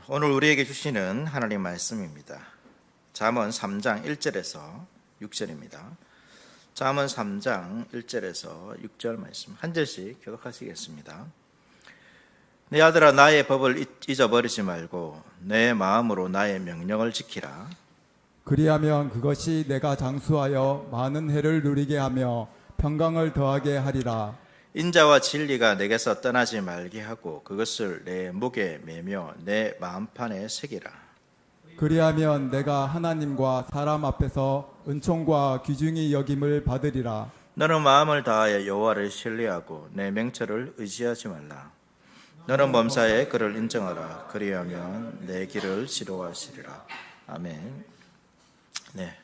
오늘 우리에게 주시는 하나님 말씀입니다. 잠언 3장 1절에서 6절입니다. 잠언 3장 1절에서 6절 말씀 한 절씩 교독하시겠습니다. 내 아들아, 나의 법을 잊어버리지 말고 내 마음으로 나의 명령을 지키라. 그리하면 그것이 내가 장수하여 많은 해를 누리게 하며 평강을 더하게 하리라. 인자와 진리가 내게서 떠나지 말게 하고 그것을 내 목에 매며 내 마음판에 새기라. 그리하면 내가 하나님과 사람 앞에서 은총과 귀중히 여김을 받으리라. 너는 마음을 다하여 여호와를 신뢰하고 내 명철을 의지하지 말라. 너는 범사에 그를 인정하라. 그리하면 내 길을 지도하시리라. 아멘. 네.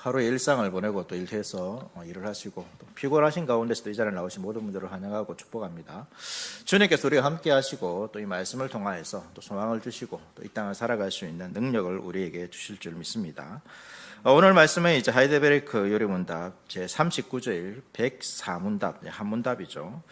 하루의 일상을 보내고 또 일해서 일을 하시고 또 피곤하신 가운데서도 이 자리에 나오신 모든 분들을 환영하고 축복합니다. 주님께서 우리와 함께 하시고 또 이 말씀을 통하여서 또 소망을 주시고 또 이 땅을 살아갈 수 있는 능력을 우리에게 주실 줄 믿습니다. 오늘 말씀은 이제 하이델베르크 요리문답 제39절 104문답, 한 문답이죠.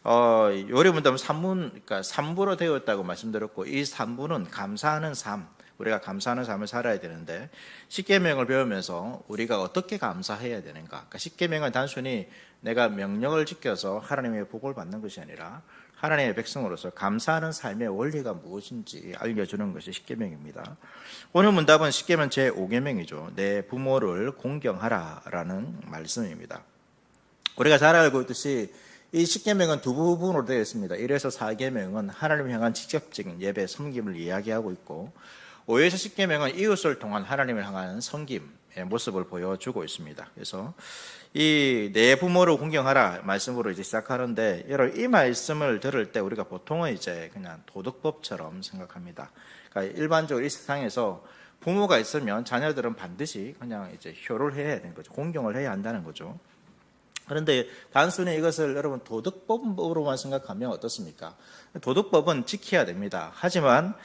요리문답은 3문, 그러니까 3부로 되어 있다고 말씀드렸고, 이 3부는 감사하는 삶, 우리가 감사하는 삶을 살아야 되는데, 십계명을 배우면서 우리가 어떻게 감사해야 되는가? 그러니까 십계명은 단순히 내가 명령을 지켜서 하나님의 복을 받는 것이 아니라 하나님의 백성으로서 감사하는 삶의 원리가 무엇인지 알려주는 것이 십계명입니다. 오늘 문답은 십계명 제5계명이죠. 내 부모를 공경하라라는 말씀입니다. 우리가 잘 알고 있듯이 이 십계명은 두 부분으로 되어 있습니다. 1에서 4계명은 하나님을 향한 직접적인 예배, 섬김을 이야기하고 있고 5에서 10계명은 이웃을 통한 하나님을 향한 섬김의 모습을 보여주고 있습니다. 그래서 이 내 부모를 공경하라 말씀으로 이제 시작하는데, 여러분 이 말씀을 들을 때 우리가 보통은 이제 그냥 도덕법처럼 생각합니다. 그러니까 일반적으로 이 세상에서 부모가 있으면 자녀들은 반드시 그냥 이제 효를 해야 되는 거죠. 공경을 해야 한다는 거죠. 그런데 단순히 이것을 여러분 도덕법으로만 생각하면 어떻습니까? 도덕법은 지켜야 됩니다. 하지만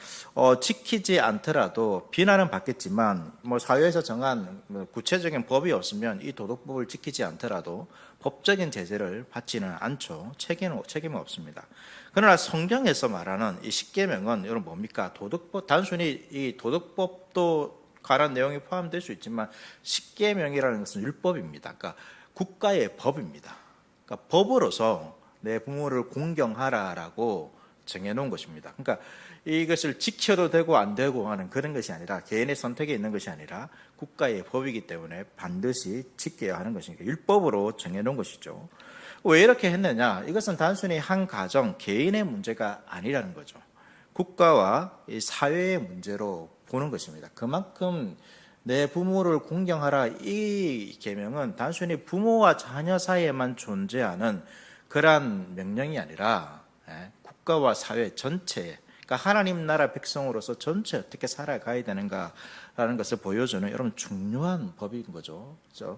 지키지 않더라도 비난은 받겠지만 사회에서 정한 구체적인 법이 없으면 이 도덕법을 지키지 않더라도 법적인 제재를 받지는 않죠. 책임은 없습니다. 그러나 성경에서 말하는 이 십계명은 여러분 뭡니까? 도덕법, 단순히 이 도덕법도 관한 내용이 포함될 수 있지만 십계명이라는 것은 율법입니다. 그러니까 국가의 법입니다. 그러니까 법으로서 내 부모를 공경하라라고 정해놓은 것입니다. 그러니까 이것을 지켜도 되고 안 되고 하는 그런 것이 아니라, 개인의 선택에 있는 것이 아니라 국가의 법이기 때문에 반드시 지켜야 하는 것이니까 율법으로 정해놓은 것이죠. 왜 이렇게 했느냐? 이것은 단순히 한 가정, 개인의 문제가 아니라는 거죠. 국가와 이 사회의 문제로 보는 것입니다. 그만큼 내 부모를 공경하라, 이 계명은 단순히 부모와 자녀 사이에만 존재하는 그러한 명령이 아니라 국가와 사회 전체, 그러니까 하나님 나라 백성으로서 전체 어떻게 살아가야 되는가라는 것을 보여주는 여러분 중요한 법인 거죠. 그렇죠?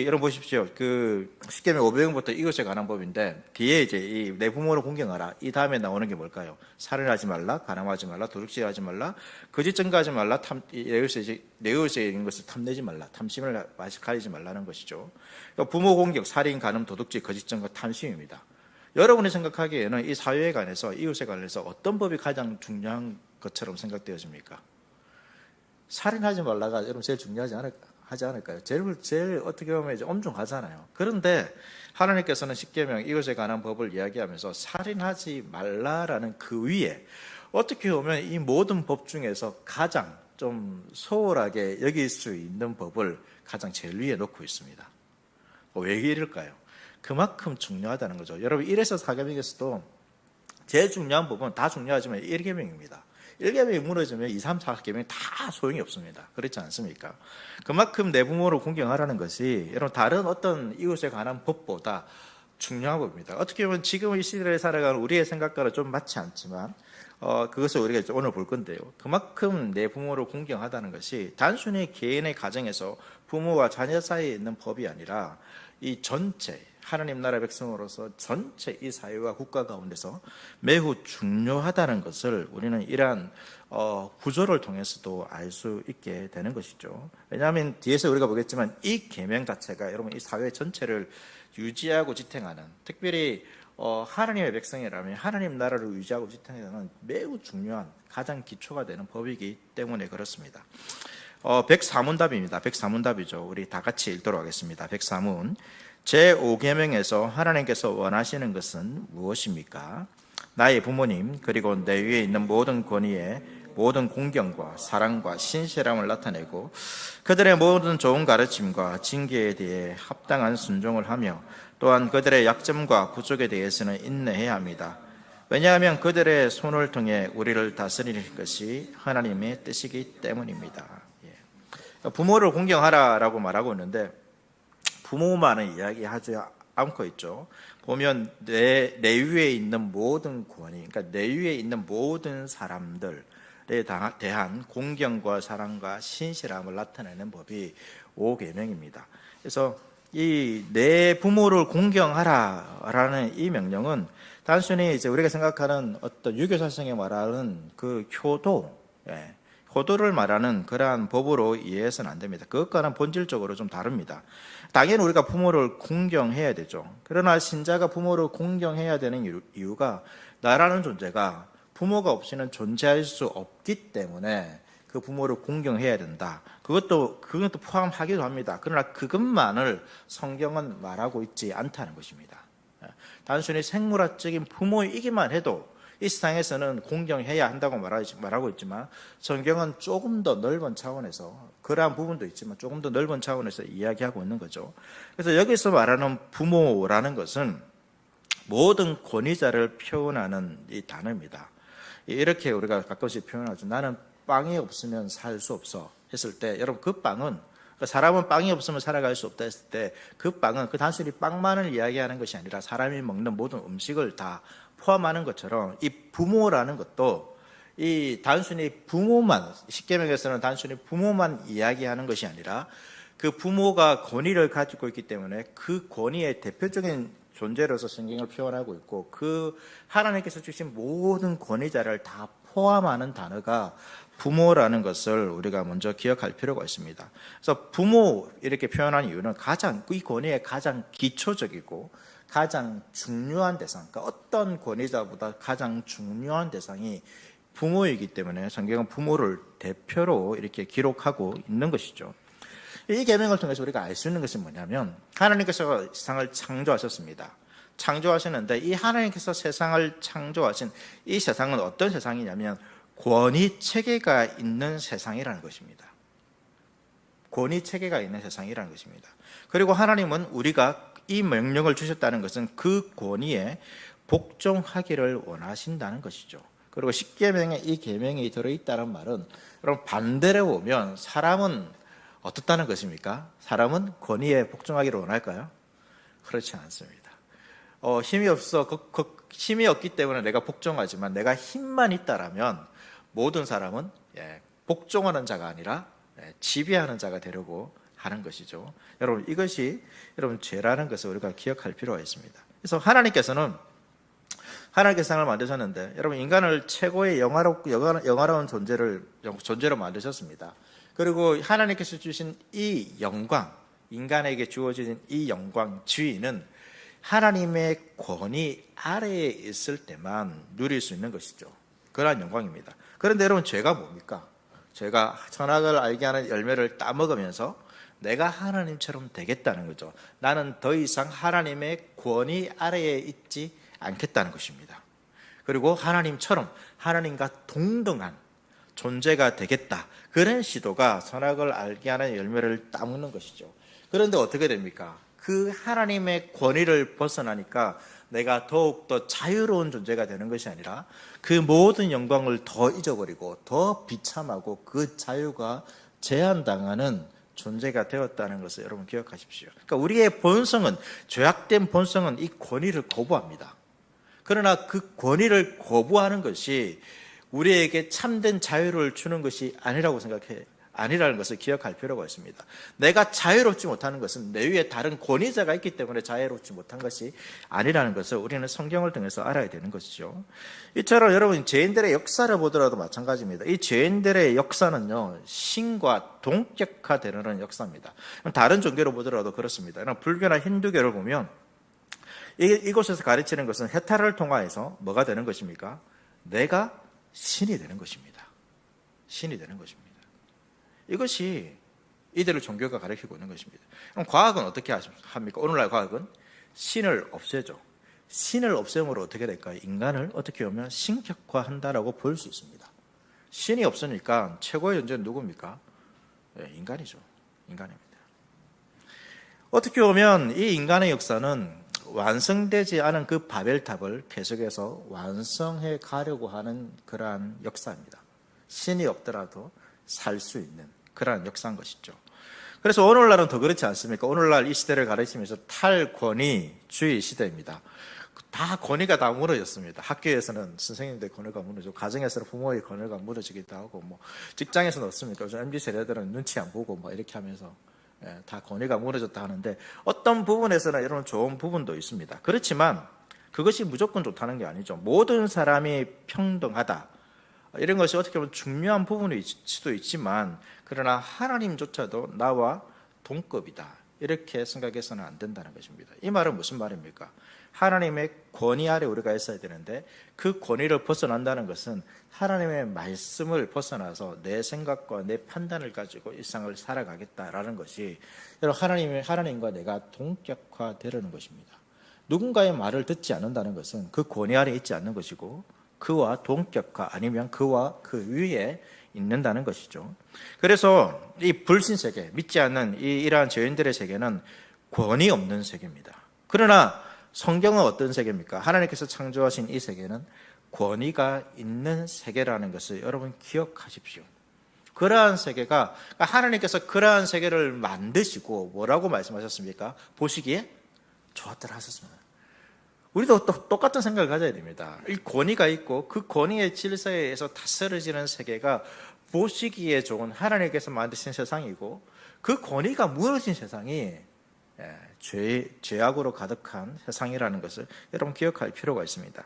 여러분 보십시오. 그 십계명 500명부터 이것에 관한 법인데, 뒤에 이제 이 내 부모를 공경하라, 이 다음에 나오는 게 뭘까요? 살인하지 말라, 가늠하지 말라, 도둑질하지 말라, 거짓 증거하지 말라, 내 의에 있는 것을 탐내지 말라, 탐심을 가지지 말라는 것이죠. 그러니까 부모 공격, 살인, 가늠, 도둑질, 거짓 증거, 탐심입니다. 여러분이 생각하기에는 이 사회에 관해서, 이웃에 관해서 어떤 법이 가장 중요한 것처럼 생각되어집니까? 살인하지 말라가 여러분 제일 중요하지 않을까요? 제일 어떻게 보면 이제 엄중하잖아요. 그런데 하나님께서는 십계명, 이웃에 관한 법을 이야기하면서 살인하지 말라라는 그 위에 어떻게 보면 이 모든 법 중에서 가장 좀 소홀하게 여길 수 있는 법을 가장 제일 위에 놓고 있습니다. 왜 이럴까요? 그만큼 중요하다는 거죠. 여러분 1에서 4계명에서도 제일 중요한 부분은 다 중요하지만 1계명입니다. 1계명이 무너지면 2, 3, 4계명이 다 소용이 없습니다. 그렇지 않습니까? 그만큼 내 부모를 공경하라는 것이 여러분 다른 어떤 이웃에 관한 법보다 중요한 법입니다. 어떻게 보면 지금 이 시대에 살아가는 우리의 생각과는 좀 맞지 않지만 그것을 우리가 오늘 볼 건데요. 그만큼 내 부모를 공경하다는 것이 단순히 개인의 가정에서 부모와 자녀 사이에 있는 법이 아니라 이 전체 하나님 나라 백성으로서 전체 이 사회와 국가 가운데서 매우 중요하다는 것을 우리는 이러한 구조를 통해서도 알 수 있게 되는 것이죠. 왜냐하면 뒤에서 우리가 보겠지만 이 계명 자체가 여러분 이 사회 전체를 유지하고 지탱하는, 특별히 하나님의 백성이라면 하나님 나라를 유지하고 지탱하는 매우 중요한 가장 기초가 되는 법이기 때문에 그렇습니다. 백사문답입니다. 백사문답이죠. 우리 다 같이 읽도록 하겠습니다. 백사문. 제5계명에서 하나님께서 원하시는 것은 무엇입니까? 나의 부모님 그리고 내 위에 있는 모든 권위에 모든 공경과 사랑과 신실함을 나타내고 그들의 모든 좋은 가르침과 징계에 대해 합당한 순종을 하며 또한 그들의 약점과 부족에 대해서는 인내해야 합니다. 왜냐하면 그들의 손을 통해 우리를 다스리는 것이 하나님의 뜻이기 때문입니다. 부모를 공경하라라고 말하고 있는데 부모만은 이야기하지 않고 있죠. 보면 내 위에 있는 모든 권위, 그러니까 내 위에 있는 모든 사람들에 대한 공경과 사랑과 신실함을 나타내는 법이 5계명입니다. 그래서 이 내 부모를 공경하라라는 이 명령은 단순히 이제 우리가 생각하는 어떤 유교사상에 말하는 그 효도를 말하는 그러한 법으로 이해해서는 안 됩니다. 그것과는 본질적으로 좀 다릅니다. 당연히 우리가 부모를 공경해야 되죠. 그러나 신자가 부모를 공경해야 되는 이유가 나라는 존재가 부모가 없이는 존재할 수 없기 때문에 그 부모를 공경해야 된다. 그것도 포함하기도 합니다. 그러나 그것만을 성경은 말하고 있지 않다는 것입니다. 단순히 생물학적인 부모이기만 해도 이 세상에서는 공경해야 한다고 말하고 있지만 성경은 조금 더 넓은 차원에서 그러한 부분도 있지만 조금 더 넓은 차원에서 이야기하고 있는 거죠. 그래서 여기서 말하는 부모라는 것은 모든 권위자를 표현하는 이 단어입니다. 이렇게 우리가 가끔씩 표현하죠. 나는 빵이 없으면 살 수 없어 했을 때 여러분 그 빵은 사람은 빵이 없으면 살아갈 수 없다 했을 때 그 빵은 그 단순히 빵만을 이야기하는 것이 아니라 사람이 먹는 모든 음식을 다 포함하는 것처럼 이 부모라는 것도 이 단순히 부모만 십계명에서는 단순히 부모만 이야기하는 것이 아니라 그 부모가 권위를 가지고 있기 때문에 그 권위의 대표적인 존재로서 성경을 표현하고 있고 그 하나님께서 주신 모든 권위자를 다 포함하는 단어가 부모라는 것을 우리가 먼저 기억할 필요가 있습니다. 그래서 부모 이렇게 표현한 이유는 이 권위의 가장 기초적이고 가장 중요한 대상, 그러니까 어떤 권위자보다 가장 중요한 대상이 부모이기 때문에 성경은 부모를 대표로 이렇게 기록하고 있는 것이죠. 이 계명을 통해서 우리가 알 수 있는 것은 뭐냐면 하나님께서 세상을 창조하셨습니다. 창조하셨는데 이 하나님께서 세상을 창조하신 이 세상은 어떤 세상이냐면 권위 체계가 있는 세상이라는 것입니다. 권위 체계가 있는 세상이라는 것입니다. 그리고 하나님은 우리가 이 명령을 주셨다는 것은 그 권위에 복종하기를 원하신다는 것이죠. 그리고 십계명에 이 계명이 들어있다는 말은 여러분 반대로 보면 사람은 어떻다는 것입니까? 사람은 권위에 복종하기를 원할까요? 그렇지 않습니다. 힘이 없기 때문에 내가 복종하지만 내가 힘만 있다라면 모든 사람은 복종하는 자가 아니라 지배하는 자가 되려고 하는 것이죠. 여러분 이것이 죄라는 것을 우리가 기억할 필요가 있습니다. 그래서 하나님께서 세상을 만드셨는데 여러분 인간을 최고의 영화로운 존재로 만드셨습니다. 그리고 하나님께서 주신 이 영광, 인간에게 주어진 이 영광, 지위는 하나님의 권위 아래에 있을 때만 누릴 수 있는 것이죠. 그러한 영광입니다. 그런데 여러분 죄가 뭡니까? 죄가 선악을 알게 하는 열매를 따먹으면서 내가 하나님처럼 되겠다는 거죠. 나는 더 이상 하나님의 권위 아래에 있지 않겠다는 것입니다. 그리고 하나님처럼 하나님과 동등한 존재가 되겠다. 그런 시도가 선악을 알게 하는 열매를 따먹는 것이죠. 그런데 어떻게 됩니까? 그 하나님의 권위를 벗어나니까 내가 더욱더 자유로운 존재가 되는 것이 아니라 그 모든 영광을 더 잊어버리고 더 비참하고 그 자유가 제한당하는 존재가 되었다는 것을 여러분 기억하십시오. 그러니까 우리의 본성은, 죄악된 본성은 이 권위를 거부합니다. 그러나 그 권위를 거부하는 것이 우리에게 참된 자유를 주는 것이 아니라는 것을 기억할 필요가 있습니다. 내가 자유롭지 못하는 것은 내 위에 다른 권위자가 있기 때문에 자유롭지 못한 것이 아니라는 것을 우리는 성경을 통해서 알아야 되는 것이죠. 이처럼 여러분 죄인들의 역사를 보더라도 마찬가지입니다. 이 죄인들의 역사는요 신과 동격화되는 역사입니다. 다른 종교를 보더라도 그렇습니다. 불교나 힌두교를 보면 이곳에서 가르치는 것은 해탈을 통하여서 뭐가 되는 것입니까? 내가 신이 되는 것입니다. 신이 되는 것입니다. 이것이 이들을 종교가 가르치고 있는 것입니다. 그럼 과학은 어떻게 합니까? 오늘날 과학은 신을 없애죠. 신을 없애므로 어떻게 될까요? 인간을 어떻게 보면 신격화한다라고 볼 수 있습니다. 신이 없으니까 최고의 존재는 누굽니까? 인간이죠. 인간입니다. 어떻게 보면 이 인간의 역사는 완성되지 않은 그 바벨탑을 계속해서 완성해 가려고 하는 그러한 역사입니다. 신이 없더라도 살 수 있는 그러한 역사인 것이죠. 그래서 오늘날은 더 그렇지 않습니까? 오늘날 이 시대를 가르치면서 탈권위주의 시대입니다. 다 권위가 다 무너졌습니다. 학교에서는 선생님들 권위가 무너지고, 가정에서는 부모의 권위가 무너지기도 하고, 뭐 직장에서는 어떻습니까? 요즘 MZ 세대들은 눈치 안 보고 뭐 이렇게 하면서 다 권위가 무너졌다 하는데, 어떤 부분에서는 이런 좋은 부분도 있습니다. 그렇지만 그것이 무조건 좋다는 게 아니죠. 모든 사람이 평등하다, 이런 것이 어떻게 보면 중요한 부분일 수도 있지만, 그러나 하나님조차도 나와 동급이다, 이렇게 생각해서는 안 된다는 것입니다. 이 말은 무슨 말입니까? 하나님의 권위 아래 우리가 있어야 되는데, 그 권위를 벗어난다는 것은 하나님의 말씀을 벗어나서 내 생각과 내 판단을 가지고 일상을 살아가겠다라는 것이, 하나님과 내가 동격화되려는 것입니다. 누군가의 말을 듣지 않는다는 것은 그 권위 아래 있지 않는 것이고, 그와 동격화, 아니면 그와 그 위에 있는다는 것이죠. 그래서 이 불신세계, 믿지 않는 이러한 죄인들의 세계는 권위 없는 세계입니다. 그러나 성경은 어떤 세계입니까? 하나님께서 창조하신 이 세계는 권위가 있는 세계라는 것을 여러분 기억하십시오. 그러한 세계가, 하나님께서 그러한 세계를 만드시고 뭐라고 말씀하셨습니까? 보시기에 좋았더라 하셨습니다. 우리도 똑같은 생각을 가져야 됩니다. 이 권위가 있고 그 권위의 질서에 의해서 다스려지는 세계가 보시기에 좋은 하나님께서 만드신 세상이고, 그 권위가 무너진 세상이 죄악으로 가득한 세상이라는 것을 여러분 기억할 필요가 있습니다.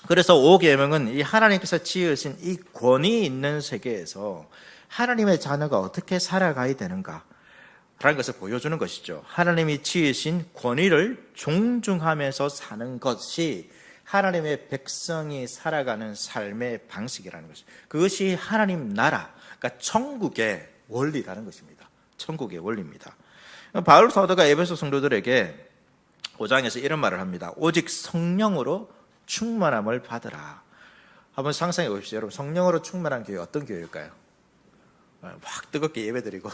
그래서 5계명은 이 하나님께서 지으신 이 권위 있는 세계에서 하나님의 자녀가 어떻게 살아가야 되는가 라는 것을 보여주는 것이죠. 하나님이 지으신 권위를 존중하면서 사는 것이 하나님의 백성이 살아가는 삶의 방식이라는 것이죠. 그것이 하나님 나라, 그러니까 천국의 원리라는 것입니다. 천국의 원리입니다. 바울 사도가 에베소 성도들에게 5장에서 이런 말을 합니다. 오직 성령으로 충만함을 받으라. 한번 상상해 보십시오. 여러분, 성령으로 충만한 교회 어떤 교회일까요? 막 뜨겁게 예배드리고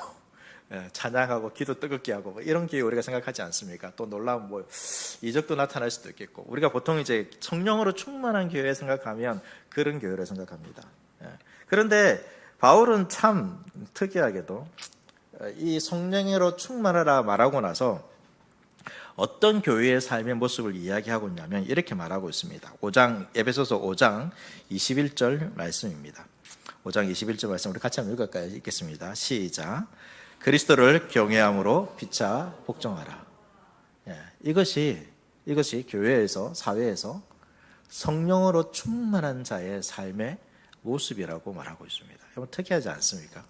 찬양하고 기도 뜨겁게 하고 뭐 이런 교회 우리가 생각하지 않습니까? 또 놀라운 뭐 이적도 나타날 수도 있겠고, 우리가 보통 이제 성령으로 충만한 교회 생각하면 그런 교회를 생각합니다. 그런데 바울은 참 특이하게도 이 성령으로 충만하라 말하고 나서 어떤 교회의 삶의 모습을 이야기하고 있냐면 이렇게 말하고 있습니다. 에베소서 5장 21절 말씀입니다. 5장 21절 말씀 우리 같이 한번 읽을까요? 읽겠습니다. 시작. 그리스도를 경외함으로 피차 복종하라. 이것이 교회에서, 사회에서 성령으로 충만한 자의 삶의 모습이라고 말하고 있습니다. 여러분, 특이하지 않습니까?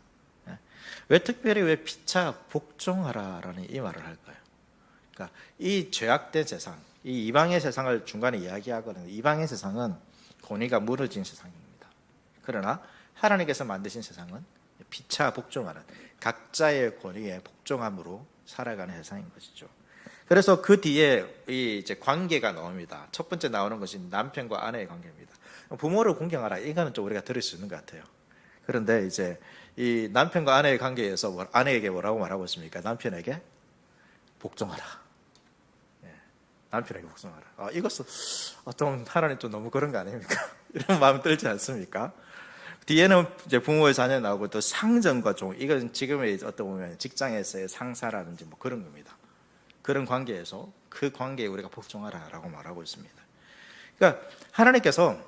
왜 특별히 왜 피차 복종하라라는 이 말을 할까요? 그러니까 이 죄악된 세상, 이 이방의 세상을 중간에 이야기하거든요. 이방의 세상은 권위가 무너진 세상입니다. 그러나 하나님께서 만드신 세상은 피차 복종하는, 각자의 권위에 복종함으로 살아가는 세상인 것이죠. 그래서 그 뒤에 이제 관계가 나옵니다. 첫 번째 나오는 것이 남편과 아내의 관계입니다. 부모를 공경하라, 이거는 좀 우리가 들을 수 있는 것 같아요. 그런데 이제 이 남편과 아내의 관계에서 아내에게 뭐라고 말하고 있습니까? 남편에게 복종하라. 남편에게 복종하라. 이것은 좀 하나님 좀 너무 그런 거 아닙니까? 이런 마음 들지 않습니까? 뒤에는 이제 부모의 자녀 나오고 또 상전과 종, 이건 지금의 어떤 보면 직장에서의 상사라든지 뭐 그런 겁니다. 그런 관계에서 그 관계에 우리가 복종하라라고 말하고 있습니다. 그러니까 하나님께서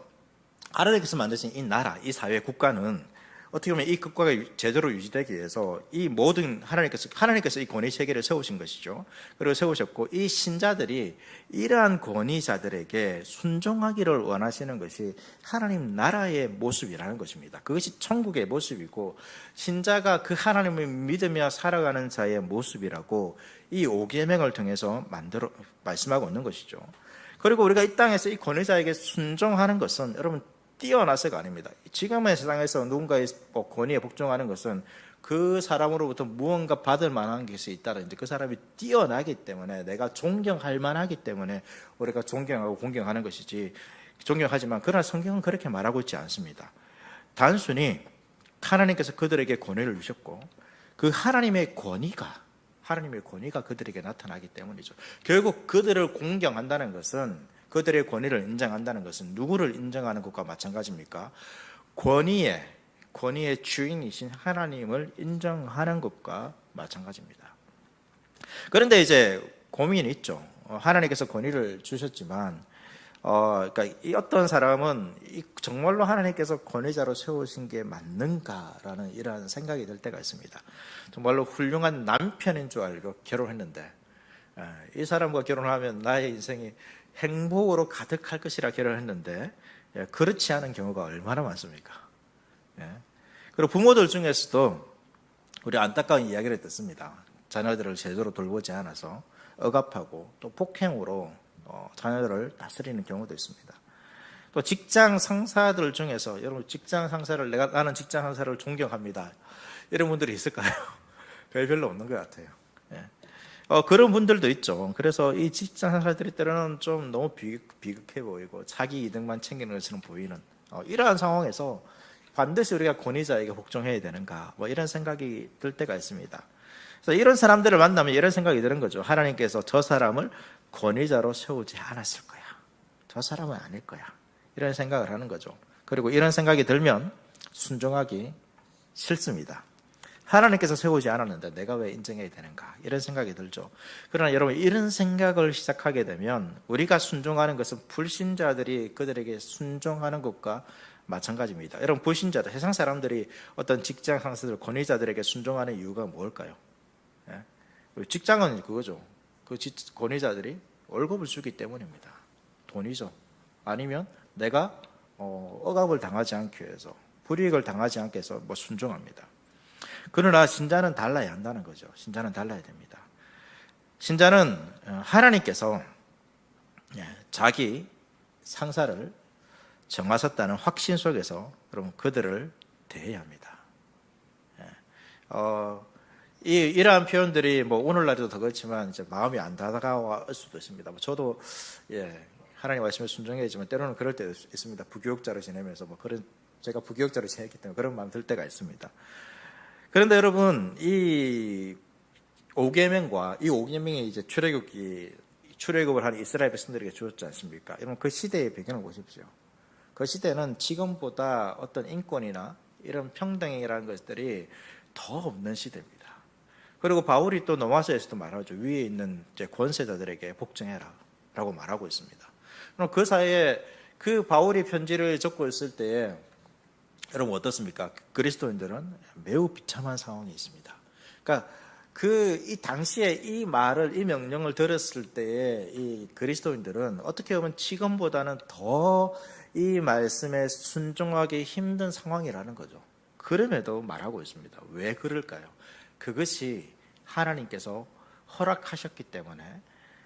만드신 이 나라, 이 사회, 국가는 어떻게 보면 이 국가가 제대로 유지되기 위해서 이 모든 하나님께서 이 권위 체계를 세우신 것이죠. 그리고 세우셨고 이 신자들이 이러한 권위자들에게 순종하기를 원하시는 것이 하나님 나라의 모습이라는 것입니다. 그것이 천국의 모습이고 신자가 그 하나님을 믿으며 살아가는 자의 모습이라고 이 5계명을 통해서 말씀하고 있는 것이죠. 그리고 우리가 이 땅에서 이 권위자에게 순종하는 것은 여러분 뛰어나서가 아닙니다. 지금의 세상에서 누군가의 권위에 복종하는 것은 그 사람으로부터 무언가 받을 만한 것이 있다든지 그 사람이 뛰어나기 때문에 내가 존경할 만하기 때문에 우리가 존경하고 공경하는 것이지, 존경하지만 그러나 성경은 그렇게 말하고 있지 않습니다. 단순히 하나님께서 그들에게 권위를 주셨고 그 하나님의 권위가 그들에게 나타나기 때문이죠. 결국 그들을 공경한다는 것은, 그들의 권위를 인정한다는 것은 누구를 인정하는 것과 마찬가지입니까? 권위의 주인이신 하나님을 인정하는 것과 마찬가지입니다. 그런데 이제 고민이 있죠. 하나님께서 권위를 주셨지만 그러니까 이 어떤 사람은 정말로 하나님께서 권위자로 세우신 게 맞는가라는 이러한 생각이 들 때가 있습니다. 정말로 훌륭한 남편인 줄 알고 결혼했는데 이 사람과 결혼하면 나의 인생이 행복으로 가득할 것이라 결혼했는데 그렇지 않은 경우가 얼마나 많습니까? 그리고 부모들 중에서도 우리 안타까운 이야기를 듣습니다. 자녀들을 제대로 돌보지 않아서 억압하고 또 폭행으로 자녀들을 다스리는 경우도 있습니다. 또 직장 상사들 중에서, 여러분 직장 상사를 나는 직장 상사를 존경합니다, 이런 분들이 있을까요? 별로 없는 것 같아요. 그런 분들도 있죠. 그래서 이 직장 상사들이 때로는 좀 너무 비극해 보이고 자기 이득만 챙기는 것처럼 보이는 이러한 상황에서 반드시 우리가 권위자에게 복종해야 되는가, 이런 생각이 들 때가 있습니다. 그래서 이런 사람들을 만나면 이런 생각이 드는 거죠. 하나님께서 저 사람을 권위자로 세우지 않았을 거야, 저 사람은 아닐 거야, 이런 생각을 하는 거죠. 그리고 이런 생각이 들면 순종하기 싫습니다. 하나님께서 세우지 않았는데 내가 왜 인정해야 되는가, 이런 생각이 들죠. 그러나 여러분, 이런 생각을 시작하게 되면 우리가 순종하는 것은 불신자들이 그들에게 순종하는 것과 마찬가지입니다. 여러분, 불신자들, 세상 사람들이 어떤 직장 상사들, 권위자들에게 순종하는 이유가 뭘까요? 직장은 그거죠. 그 권위자들이 월급을 주기 때문입니다. 돈이죠. 아니면 내가 억압을 당하지 않기 위해서, 불이익을 당하지 않기 위해서 순종합니다. 그러나 신자는 달라야 한다는 거죠. 신자는 달라야 됩니다. 신자는 하나님께서 자기 상사를 정하셨다는 확신 속에서 여러분 그들을 대해야 합니다. 이러한 표현들이 오늘날에도 더 그렇지만 이제 마음이 안 다가올 수도 있습니다. 저도 하나님 말씀에 순종해야지만 때로는 그럴 때도 있습니다. 부교육자로 지내면서 제가 부교육자로 지냈기 때문에 그런 마음 들 때가 있습니다. 그런데 여러분, 이 5계명과 이 5계명이 이제 출애굽을 한 이스라엘 백성들에게 주었지 않습니까? 여러분, 그 시대의 배경을 보십시오. 그 시대는 지금보다 어떤 인권이나 이런 평등이라는 것들이 더 없는 시대입니다. 그리고 바울이 또 로마서에서도 말하죠. 위에 있는 이제 권세자들에게 복종해라 라고 말하고 있습니다. 그럼 그 사이에 그 바울이 편지를 적고 있을 때에 여러분 어떻습니까? 그리스도인들은 매우 비참한 상황이 있습니다. 그러니까 이 당시에 이 명령을 들었을 때에 이 그리스도인들은 어떻게 보면 지금보다는 더 이 말씀에 순종하기 힘든 상황이라는 거죠. 그럼에도 말하고 있습니다. 왜 그럴까요? 그것이 하나님께서 허락하셨기 때문에,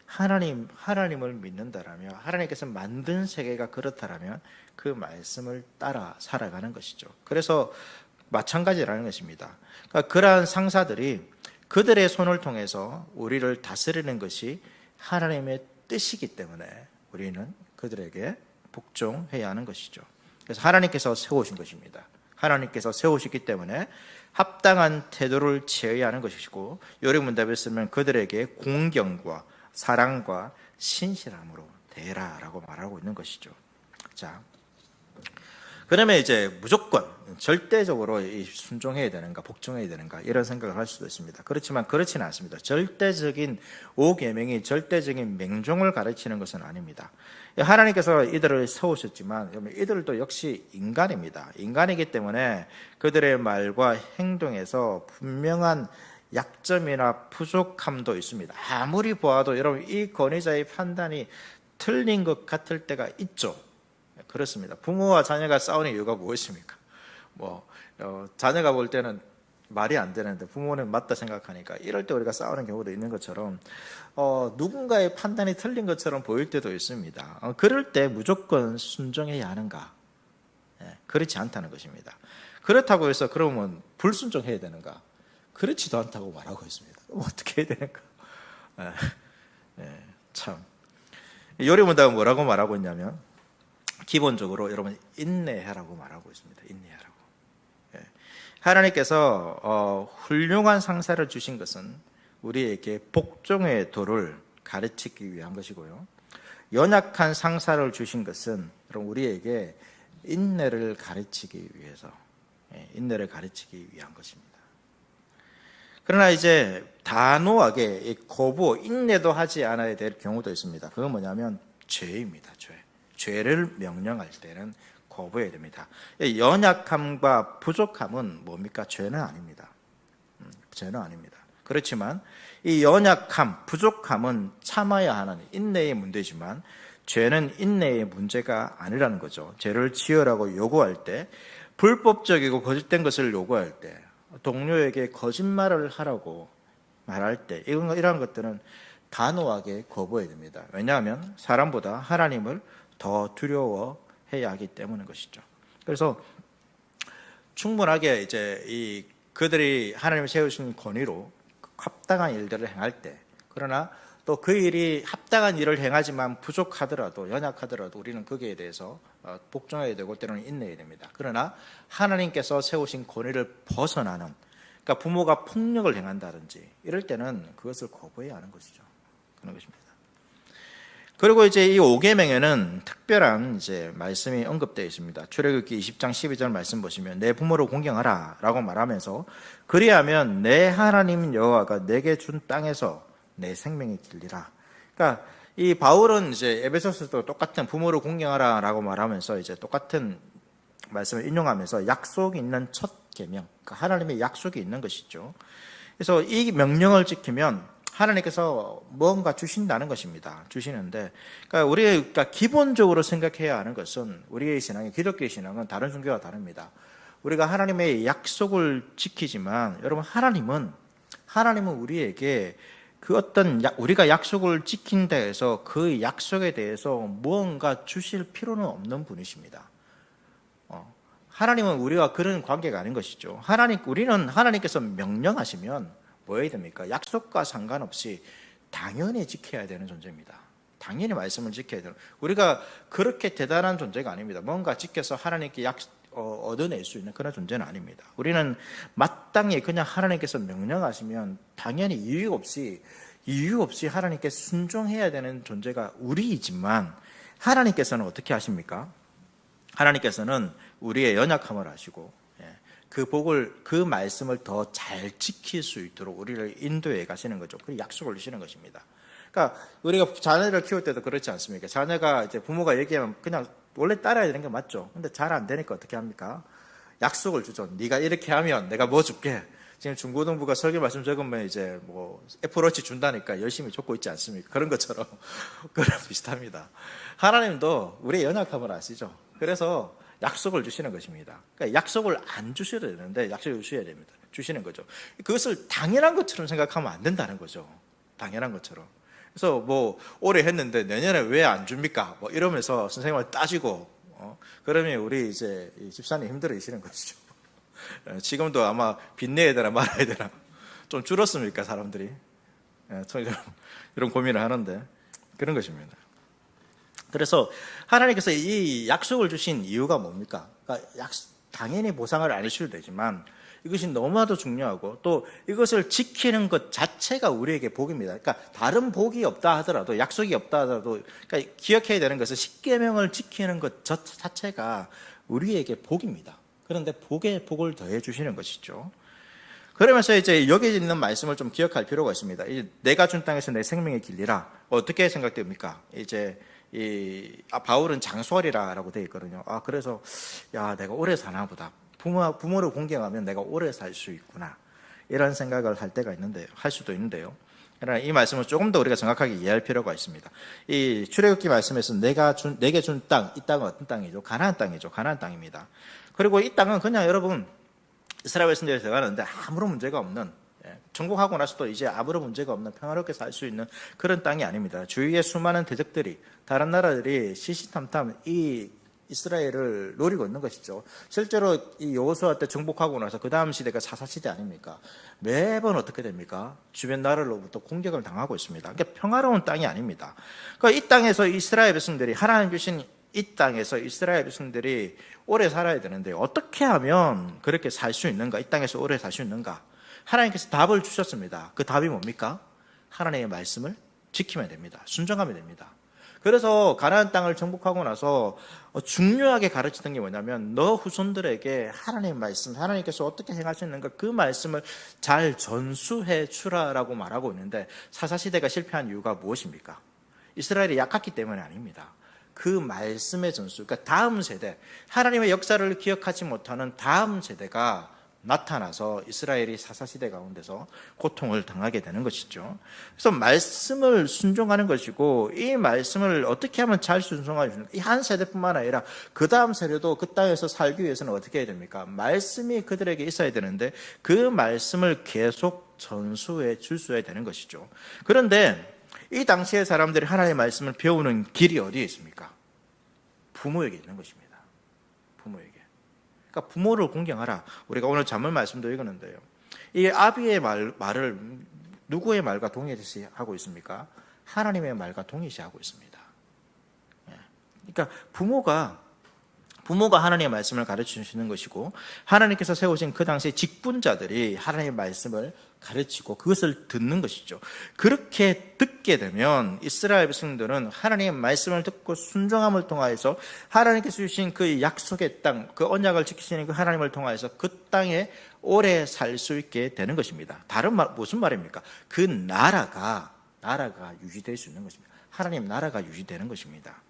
하나님을 믿는다라면, 하나님께서 만든 세계가 그렇다라면 그 말씀을 따라 살아가는 것이죠. 그래서 마찬가지라는 것입니다. 그러니까 그러한 상사들이 그들의 손을 통해서 우리를 다스리는 것이 하나님의 뜻이기 때문에 우리는 그들에게 복종해야 하는 것이죠. 그래서 하나님께서 세우신 것입니다. 하나님께서 세우셨기 때문에 합당한 태도를 취해야 하는 것이고, 요리문답에 쓰면 그들에게 공경과 사랑과 신실함으로 대라라고 말하고 있는 것이죠. 자, 그러면 이제 무조건 절대적으로 순종해야 되는가 복종해야 되는가 이런 생각을 할 수도 있습니다. 그렇지만 그렇지는 않습니다. 절대적인 5계명이 절대적인 맹종을 가르치는 것은 아닙니다. 하나님께서 이들을 세우셨지만 이들도 역시 인간입니다. 인간이기 때문에 그들의 말과 행동에서 분명한 약점이나 부족함도 있습니다. 아무리 보아도 여러분 이 권위자의 판단이 틀린 것 같을 때가 있죠. 그렇습니다. 부모와 자녀가 싸우는 이유가 무엇입니까? 자녀가 볼 때는 말이 안 되는데 부모는 맞다 생각하니까 이럴 때 우리가 싸우는 경우도 있는 것처럼 누군가의 판단이 틀린 것처럼 보일 때도 있습니다. 그럴 때 무조건 순종해야 하는가? 그렇지 않다는 것입니다. 그렇다고 해서 그러면 불순종해야 되는가? 그렇지도 않다고 말하고 있습니다. 어떻게 해야 되는가? 참 요리문답은 뭐라고 말하고 있냐면 기본적으로 여러분 인내하라고 말하고 있습니다. 인내하라고. 하나님께서 훌륭한 상사를 주신 것은 우리에게 복종의 도를 가르치기 위한 것이고요. 연약한 상사를 주신 것은 우리에게 인내를 가르치기 위해서, 인내를 가르치기 위한 것입니다. 그러나 이제 단호하게 거부, 인내도 하지 않아야 될 경우도 있습니다. 그건 뭐냐면 죄입니다. 죄를 명령할 때는 거부해야 됩니다. 연약함과 부족함은 뭡니까? 죄는 아닙니다. 죄는 아닙니다. 그렇지만 이 연약함, 부족함은 참아야 하는 인내의 문제지만 죄는 인내의 문제가 아니라는 거죠. 죄를 지으라고 요구할 때, 불법적이고 거짓된 것을 요구할 때, 동료에게 거짓말을 하라고 말할 때 이러한 것들은 단호하게 거부해야 됩니다. 왜냐하면 사람보다 하나님을 더 두려워해야 하기 때문인 것이죠. 그래서 충분하게 이제 그들이 하나님이 세우신 권위로 합당한 일들을 행할 때, 그러나 또 그 일이 합당한 일을 행하지만 부족하더라도 연약하더라도 우리는 거기에 대해서 복종해야 되고 때로는 인내해야 됩니다. 그러나 하나님께서 세우신 권위를 벗어나는, 그러니까 부모가 폭력을 행한다든지 이럴 때는 그것을 거부해야 하는 것이죠. 그런 것입니다. 그리고 이제 이 5계명에는 특별한 이제 말씀이 언급되어 있습니다. 출애굽기 20장 12절 말씀 보시면 내 부모를 공경하라라고 말하면서 그리하면 내 하나님 여호와가 내게 준 땅에서 내 생명이 길리라. 그러니까 이 바울은 이제 에베소서도 똑같은 부모를 공경하라라고 말하면서 이제 똑같은 말씀을 인용하면서 약속이 있는 첫 계명, 그러니까 하나님의 약속이 있는 것이죠. 그래서 이 명령을 지키면 하나님께서 뭔가 주신다는 것입니다. 주시는데, 그러니까 우리가 기본적으로 생각해야 하는 것은 우리의 신앙이, 기독교의 신앙은 다른 종교와 다릅니다. 우리가 하나님의 약속을 지키지만, 여러분 하나님은 우리에게 그 어떤 우리가 약속을 지킨다 해서 그 약속에 대해서 무언가 주실 필요는 없는 분이십니다. 하나님은 우리와 그런 관계가 아닌 것이죠. 우리는 하나님께서 명령하시면 뭐 해야 됩니까? 약속과 상관없이 당연히 지켜야 되는 존재입니다. 당연히 말씀을 지켜야 되는. 우리가 그렇게 대단한 존재가 아닙니다. 뭔가 지켜서 하나님께 얻어낼 수 있는 그런 존재는 아닙니다. 우리는 마땅히 그냥 하나님께서 명령하시면 당연히 이유 없이 하나님께 순종해야 되는 존재가 우리이지만, 하나님께서는 어떻게 하십니까? 하나님께서는 우리의 연약함을 아시고 그 말씀을 더 잘 지킬 수 있도록 우리를 인도해 가시는 거죠. 그 약속을 주시는 것입니다. 그러니까 우리가 자녀를 키울 때도 그렇지 않습니까? 자녀가 이제 부모가 얘기하면 그냥 원래 따라야 되는 게 맞죠. 근데 잘 안 되니까 어떻게 합니까? 약속을 주죠. 네가 이렇게 하면 내가 뭐 줄게. 지금 중고등부가 설교 말씀 적으면 이제 뭐 애플워치 준다니까 열심히 줬고 있지 않습니까? 그런 것처럼 그런 비슷합니다. 하나님도 우리의 연약함을 아시죠. 그래서 약속을 주시는 것입니다. 그러니까 약속을 안 주셔야 되는데 약속을 주셔야 됩니다. 주시는 거죠. 그것을 당연한 것처럼 생각하면 안 된다는 거죠. 당연한 것처럼. 그래서 뭐 올해 했는데 내년에 왜 안 줍니까? 뭐 이러면서 선생님을 따지고 그러면 우리 이제 집사님 힘들어지시는 것이죠. 지금도 아마 빚내야 되나 말아야 되나 좀 줄었습니까 사람들이? 이런 고민을 하는데 그런 것입니다. 그래서 하나님께서 이 약속을 주신 이유가 뭡니까? 그러니까 당연히 보상을 안 해주셔도 되지만 이것이 너무나도 중요하고 또 이것을 지키는 것 자체가 우리에게 복입니다. 그러니까 다른 복이 없다 하더라도, 약속이 없다 하더라도, 그러니까 기억해야 되는 것은 10계명을 지키는 것 자체가 우리에게 복입니다. 그런데 복에 복을 더해 주시는 것이죠. 그러면서 이제 여기 있는 말씀을 좀 기억할 필요가 있습니다. 내가 준 땅에서 내 생명의 길이라. 어떻게 생각됩니까? 이제 바울은 장수하리라라고 되어 있거든요. 그래서 야, 내가 오래 사나 보다. 부모를 공경하면 내가 오래 살 수 있구나. 이런 생각을 할 수도 있는데요. 그러나 이 말씀을 조금 더 우리가 정확하게 이해할 필요가 있습니다. 이 출애굽기 말씀에서 내게 준 땅, 이 땅은 어떤 땅이죠? 가나안 땅이죠. 가나안 땅입니다. 그리고 이 땅은 그냥 여러분 이스라엘 백성들이 들어가는데 아무런 문제가 없는, 정복하고 나서도 이제 아무런 문제가 없는 평화롭게 살 수 있는 그런 땅이 아닙니다. 주위에 수많은 대적들이, 다른 나라들이 시시탐탐 이 이스라엘을 노리고 있는 것이죠. 실제로 이 여호수아 때 정복하고 나서 그 다음 시대가 사사시대 아닙니까? 매번 어떻게 됩니까? 주변 나라로부터 공격을 당하고 있습니다. 그러니까 평화로운 땅이 아닙니다. 그러니까 이 땅에서 이스라엘 백성들이, 하나님 주신 이 땅에서 이스라엘 백성들이 오래 살아야 되는데 어떻게 하면 그렇게 살 수 있는가? 이 땅에서 오래 살 수 있는가? 하나님께서 답을 주셨습니다. 그 답이 뭡니까? 하나님의 말씀을 지키면 됩니다. 순종하면 됩니다. 그래서 가나안 땅을 정복하고 나서 중요하게 가르치던 게 뭐냐면, 너 후손들에게 하나님의 말씀, 하나님께서 어떻게 행하시는가, 그 말씀을 잘 전수해 주라라고 말하고 있는데, 사사시대가 실패한 이유가 무엇입니까? 이스라엘이 약했기 때문이 아닙니다. 그 말씀의 전수, 그러니까 다음 세대, 하나님의 역사를 기억하지 못하는 다음 세대가 나타나서 이스라엘이 사사시대 가운데서 고통을 당하게 되는 것이죠. 그래서 말씀을 순종하는 것이고, 이 말씀을 어떻게 하면 잘 순종할 수 있는, 이 한 세대뿐만 아니라 그 다음 세대도 그 땅에서 살기 위해서는 어떻게 해야 됩니까? 말씀이 그들에게 있어야 되는데 그 말씀을 계속 전수해 줄 수 있어야 되는 것이죠. 그런데 이 당시의 사람들이 하나님의 말씀을 배우는 길이 어디에 있습니까? 부모에게 있는 것입니다. 부모에게. 그러니까 부모를 공경하라. 우리가 오늘 잠언 말씀도 읽었는데요. 이 아비의 말을 누구의 말과 동일시 하고 있습니까? 하나님의 말과 동일시 하고 있습니다. 그러니까 부모가 하나님의 말씀을 가르치시는 것이고, 하나님께서 세우신 그 당시에 직분자들이 하나님의 말씀을 가르치고 그것을 듣는 것이죠. 그렇게 듣게 되면 이스라엘 백성들은 하나님의 말씀을 듣고 순종함을 통하여서 하나님께서 주신 그 약속의 땅, 그 언약을 지키시는 그 하나님을 통하여서 그 땅에 오래 살 수 있게 되는 것입니다. 다른 말, 무슨 말입니까? 그 나라가 유지될 수 있는 것입니다. 하나님 나라가 유지되는 것입니다.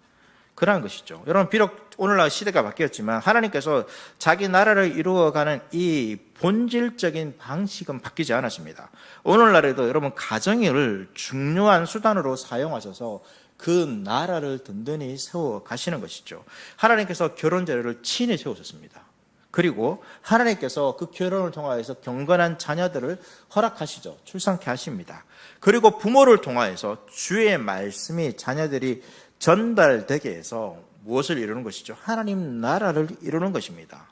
그러한 것이죠. 여러분, 비록 오늘날 시대가 바뀌었지만 하나님께서 자기 나라를 이루어가는 이 본질적인 방식은 바뀌지 않았습니다. 오늘날에도 여러분, 가정을 중요한 수단으로 사용하셔서 그 나라를 든든히 세워 가시는 것이죠. 하나님께서 결혼 제도를 친히 세우셨습니다. 그리고 하나님께서 그 결혼을 통하여서 경건한 자녀들을 허락하시죠. 출산케 하십니다. 그리고 부모를 통하여서 주의 말씀이 자녀들이 전달되게 해서 무엇을 이루는 것이죠? 하나님 나라를 이루는 것입니다.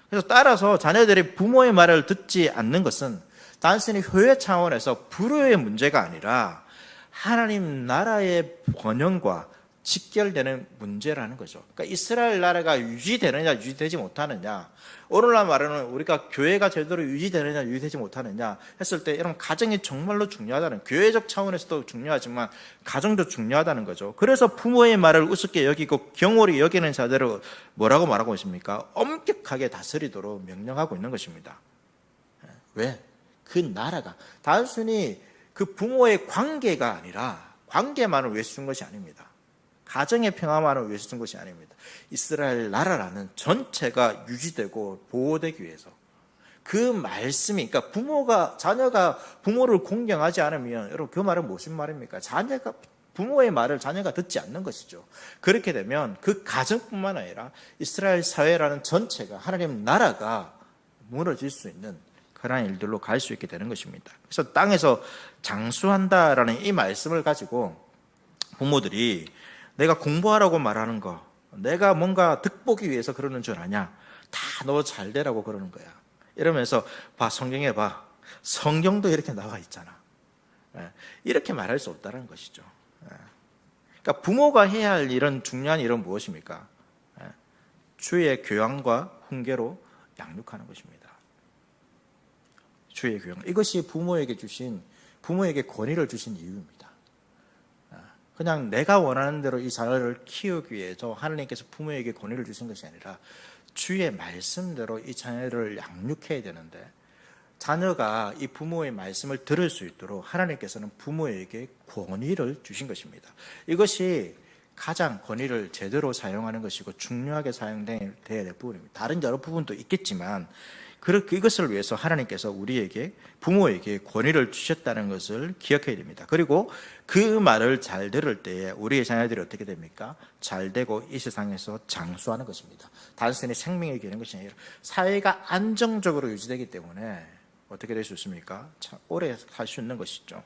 그래서 따라서 자녀들이 부모의 말을 듣지 않는 것은 단순히 효의 차원에서 불효의 문제가 아니라 하나님 나라의 번영과 직결되는 문제라는 거죠. 그러니까 이스라엘 나라가 유지되느냐 유지되지 못하느냐, 오늘날 말하는 우리가 교회가 제대로 유지되느냐 유지되지 못하느냐 했을 때, 여러분, 가정이 정말로 중요하다는, 교회적 차원에서도 중요하지만 가정도 중요하다는 거죠. 그래서 부모의 말을 우습게 여기고 경홀히 여기는 자들을 뭐라고 말하고 있습니까? 엄격하게 다스리도록 명령하고 있는 것입니다. 왜? 그 나라가 단순히 그 부모의 관계가 아니라, 관계만을 위해서 준 것이 아닙니다. 가정의 평화만을 위해서 준 것이 아닙니다. 이스라엘 나라라는 전체가 유지되고 보호되기 위해서 그 말씀이, 그러니까 자녀가 부모를 공경하지 않으면, 여러분, 그 말은 무슨 말입니까? 부모의 말을 자녀가 듣지 않는 것이죠. 그렇게 되면 그 가정뿐만 아니라 이스라엘 사회라는 전체가, 하나님 나라가 무너질 수 있는 그런 일들로 갈 수 있게 되는 것입니다. 그래서 땅에서 장수한다라는 이 말씀을 가지고 부모들이 내가 공부하라고 말하는 거, 내가 뭔가 득보기 위해서 그러는 줄 아냐, 다 너 잘 되라고 그러는 거야, 이러면서 봐, 성경에 봐, 성경도 이렇게 나와 있잖아, 이렇게 말할 수 없다는 것이죠. 그러니까 부모가 해야 할 일은, 중요한 일은 무엇입니까? 주의 교양과 훈계로 양육하는 것입니다. 주의 교양, 이것이 부모에게 권위를 주신 이유입니다. 그냥 내가 원하는 대로 이 자녀를 키우기 위해서 하나님께서 부모에게 권위를 주신 것이 아니라 주의 말씀대로 이 자녀를 양육해야 되는데, 자녀가 이 부모의 말씀을 들을 수 있도록 하나님께서는 부모에게 권위를 주신 것입니다. 이것이 가장 권위를 제대로 사용하는 것이고 중요하게 사용되어야 될 부분입니다. 다른 여러 부분도 있겠지만 이것을 위해서 하나님께서 우리에게, 부모에게 권위를 주셨다는 것을 기억해야 됩니다. 그리고 그 말을 잘 들을 때에 우리의 자녀들이 어떻게 됩니까? 잘 되고 이 세상에서 장수하는 것입니다. 단순히 생명을 기르는 것이 아니라 사회가 안정적으로 유지되기 때문에 어떻게 될 수 있습니까? 참 오래 살 수 있는 것이죠.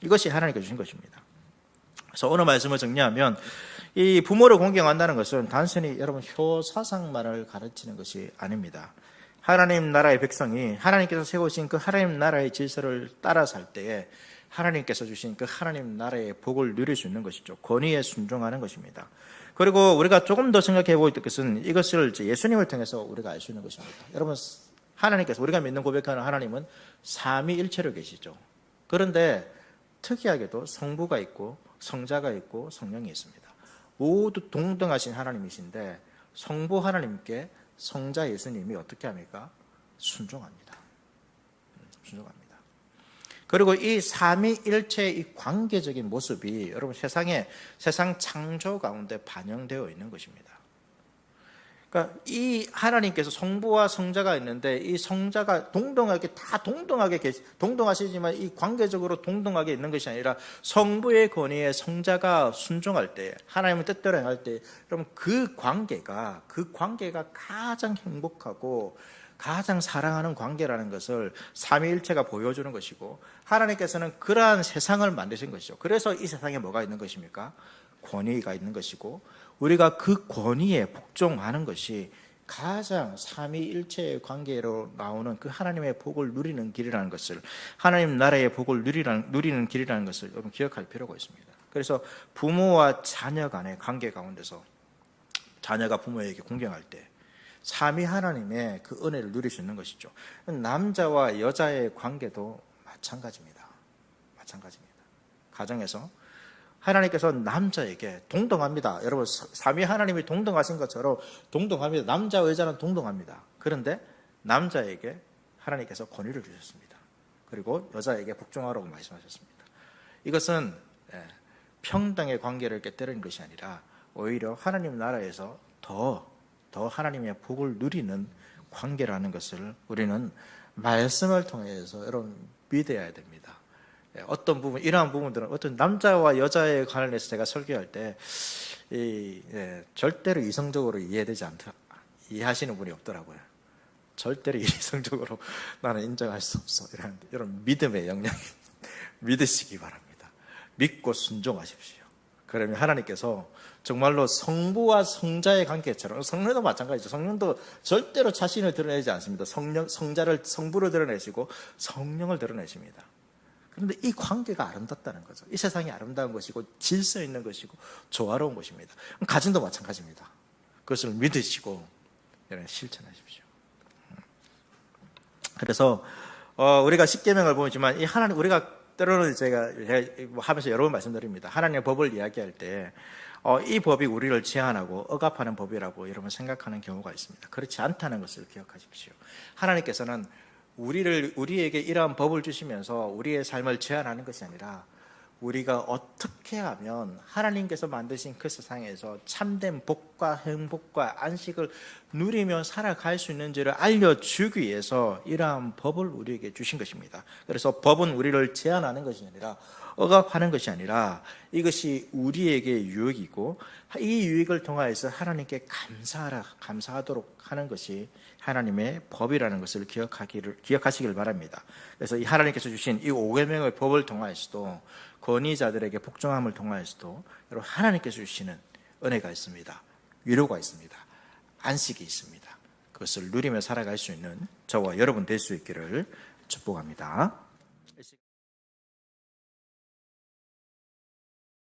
이것이 하나님께서 주신 것입니다. 그래서 오늘 말씀을 정리하면, 이 부모를 공경한다는 것은 단순히 여러분 효사상만을 가르치는 것이 아닙니다. 하나님 나라의 백성이 하나님께서 세우신 그 하나님 나라의 질서를 따라 살 때에 하나님께서 주신 그 하나님 나라의 복을 누릴 수 있는 것이죠. 권위에 순종하는 것입니다. 그리고 우리가 조금 더 생각해 볼 것은, 이것을 예수님을 통해서 우리가 알 수 있는 것입니다. 여러분, 하나님께서, 우리가 믿는 고백하는 하나님은 삼위일체로 계시죠. 그런데 특이하게도 성부가 있고 성자가 있고 성령이 있습니다. 모두 동등하신 하나님이신데 성부 하나님께 성자 예수님이 어떻게 합니까? 순종합니다. 순종합니다. 그리고 이 삼위일체의 이 관계적인 모습이 여러분 세상 창조 가운데 반영되어 있는 것입니다. 그러니까 이 하나님께서 성부와 성자가 있는데 이 성자가 동등하시지만 이 관계적으로 동등하게 있는 것이 아니라 성부의 권위에 성자가 순종할 때, 하나님의 뜻대로 행할 때, 그럼 그 관계가 가장 행복하고 가장 사랑하는 관계라는 것을 삼위일체가 보여주는 것이고, 하나님께서는 그러한 세상을 만드신 것이죠. 그래서 이 세상에 뭐가 있는 것입니까? 권위가 있는 것이고, 우리가 그 권위에 복종하는 것이 가장 삼위일체의 관계로 나오는 그 하나님의 복을 누리는 길이라는 것을, 하나님 나라의 복을 누리는 길이라는 것을 여러분 기억할 필요가 있습니다. 그래서 부모와 자녀 간의 관계 가운데서 자녀가 부모에게 공경할 때 삼위 하나님의 그 은혜를 누릴 수 있는 것이죠. 남자와 여자의 관계도 마찬가지입니다. 가정에서 하나님께서 남자에게 동등합니다. 여러분, 삼위 하나님이 동등하신 것처럼 동등합니다. 남자와 여자는 동등합니다. 그런데 남자에게 하나님께서 권위를 주셨습니다. 그리고 여자에게 복종하라고 말씀하셨습니다. 이것은 평등의 관계를 깨뜨리는 것이 아니라 오히려 하나님 나라에서 더 하나님의 복을 누리는 관계라는 것을 우리는 말씀을 통해서 여러분 믿어야 됩니다. 어떤 부분, 이러한 부분들은 어떤 남자와 여자에 관련해서 제가 설교할 때 절대로 이성적으로 이해하시는 분이 없더라고요. 절대로 이성적으로 나는 인정할 수 없어, 이런 믿음의 영향이 믿으시기 바랍니다. 믿고 순종하십시오. 그러면 하나님께서 정말로 성부와 성자의 관계처럼, 성령도 마찬가지죠. 성령도 절대로 자신을 드러내지 않습니다. 성부를 드러내시고 성령을 드러내십니다. 그런데 이 관계가 아름답다는 거죠. 이 세상이 아름다운 것이고 질서 있는 것이고 조화로운 것입니다. 가정도 마찬가지입니다. 그것을 믿으시고 실천하십시오. 그래서 우리가 십계명을 보지만 이 하나님, 우리가 때로는 제가 하면서 여러 번 말씀드립니다. 하나님의 법을 이야기할 때 이 법이 우리를 제한하고 억압하는 법이라고 여러분 생각하는 경우가 있습니다. 그렇지 않다는 것을 기억하십시오. 하나님께서는 우리에게 이러한 법을 주시면서 우리의 삶을 제한하는 것이 아니라 우리가 어떻게 하면 하나님께서 만드신 그 세상에서 참된 복과 행복과 안식을 누리며 살아갈 수 있는지를 알려주기 위해서 이러한 법을 우리에게 주신 것입니다. 그래서 법은 우리를 제한하는 것이 아니라 억압하는 것이 아니라 이것이 우리에게 유익이고, 이 유익을 통하여서 하나님께 감사하도록 하는 것이 하나님의 법이라는 것을 기억하시길 바랍니다. 그래서 이 하나님께서 주신 이 5계명의 법을 통하여서도, 권위자들에게 복종함을 통하여서도 여러분 하나님께서 주시는 은혜가 있습니다. 위로가 있습니다. 안식이 있습니다. 그것을 누리며 살아갈 수 있는 저와 여러분 될 수 있기를 축복합니다.